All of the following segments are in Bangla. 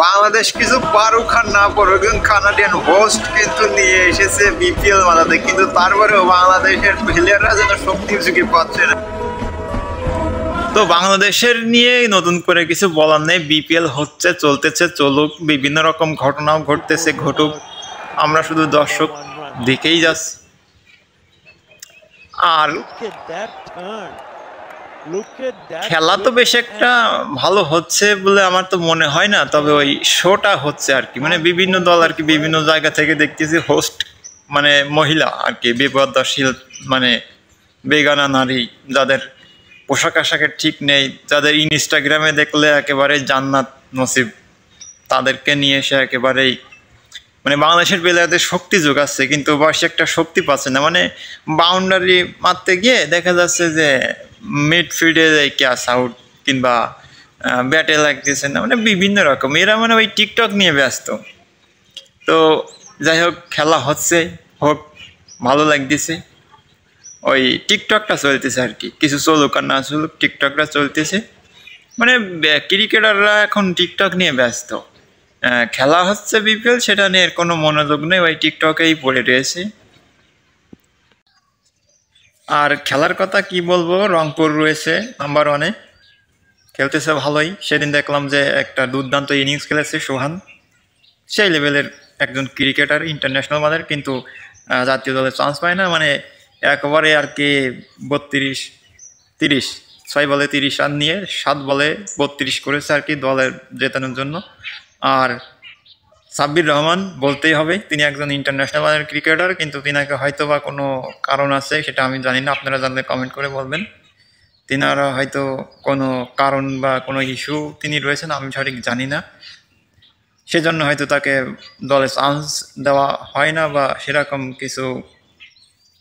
বাংলাদেশ কিছু পারুক আর না পারুক, কানাডিয়ান হোস্ট কিন্তু নিয়ে এসেছে বিপিএল বানাতে, কিন্তু তারপরেও বাংলাদেশের প্লেয়াররা যেন শক্তি ঝুঁকি পাচ্ছে না। তো বাংলাদেশের নিয়ে নতুন করে কিছু বলার নেই, বিপিএল হচ্ছে, চলতেছে, চলুক, বিভিন্ন রকম ঘটনাও ঘটতেছে, ঘটুক, আমরা শুধু দর্শক দেখেই যাচ্ছি। আর খেলা তো বেশ একটা ভালো হচ্ছে বলে আমার তো মনে হয় না, তবে ওই শোটা হচ্ছে আর কি, মানে বিভিন্ন দল আর কি বিভিন্ন জায়গা থেকে দেখতেছি হোস্ট, মানে মহিলা আর কি, বিপদশীল, মানে বেগানা নারী, যাদের পোশাক আশাকের ঠিক নেই, যাদের ইনস্টাগ্রামে দেখলে একেবারে জান্নাত নসিব, তাদেরকে নিয়ে এসে একেবারেই মানে বাংলাদেশের প্লেয়ারদের শক্তি যোগাচ্ছে, কিন্তু বয়সে একটা শক্তি পাচ্ছে না। মানে বাউন্ডারি মারতে গিয়ে দেখা যাচ্ছে যে মিডফিল্ডে ক্যাচ আউট, কিংবা ব্যাটে লাগতেছে না, মানে বিভিন্ন রকম এরা মানে ওই টিকটক নিয়ে ব্যস্ত। তো যাই হোক, খেলা হচ্ছে, হোক, ভালো লাগতেছে, ওই টিকটকটা চলতেছে আর কি, কিছু চলুক আর না চলুক, টিকটকটা চলতেছে। মানে ক্রিকেটাররা এখন টিকটক নিয়ে ব্যস্ত, খেলা হচ্ছে বিপিএল, সেটা নিয়ে কোনো মনোযোগ নেই, ওই টিকটকেই পড়ে রয়েছে। আর খেলার কথা কি বলবো, রংপুর রয়েছে নাম্বার 1-এ, খেলতেছে ভালোই। সেদিন দেখলাম যে একটা দুর্দান্ত ইনিংস খেলেছে সোহান, সেই লেভেলের একজন ক্রিকেটার, ইন্টারন্যাশনাল মানের, কিন্তু জাতীয় দলে চান্স পায় না। মানে একবারে আর কি 32-30 6 বলে 30 রান নিয়ে 7 বলে 32 করেছে আর কি, দলের জেতানোর জন্য। আর সাব্বির রহমান বলতেই হবে, তিনি একজন ইন্টারন্যাশনাল মানের ক্রিকেটার, কিন্তু তিনাকে হয়তো বা কোনো কারণ আছে, সেটা আমি জানি না, আপনারা জানলে কমেন্ট করে বলবেন। তিনারা হয়তো কোনো কারণ বা কোনো ইস্যু তিনি রয়েছেন, আমি সঠিক জানি না, সেজন্য হয়তো তাকে দলে চান্স দেওয়া হয় না বা সেরকম কিছু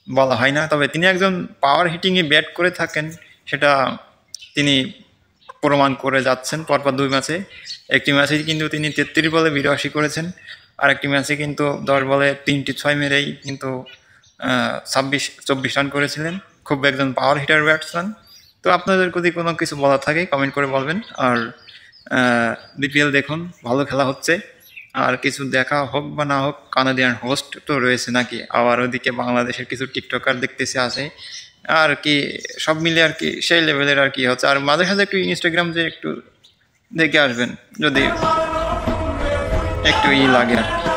বলা হয় না। তবে তিনি একজন পাওয়ার হিটিংয়ে ব্যাট করে থাকেন, সেটা তিনি প্রমাণ করে যাচ্ছেন পরপর 2 ম্যাচে। একটি ম্যাচে কিন্তু তিনি 33 বলে 82 করেছেন, আর একটি ম্যাচে কিন্তু 10 বলে 3টি 6 মেরেই কিন্তু 24 রান করেছিলেন। খুব একজন পাওয়ার হিটার ব্যাটসম্যান। তো আপনাদের যদি কোনো কিছু বলা থাকে কমেন্ট করে বলবেন। আর বিপিএল দেখুন, ভালো খেলা হচ্ছে, আর কিছু দেখা হোক বা না হোক, কানাডিয়ান হোস্ট তো রয়েছে নাকি, আবার ওদিকে বাংলাদেশের কিছু টিকটকার দেখতেছে আছে আর কি, সব মিলে আর কি সেই লেভেলের আর কি হচ্ছে। আর মাঝে সাঝে একটু ইনস্টাগ্রাম যে একটু দেখে আসবেন যদি একটু লাগে আর কি।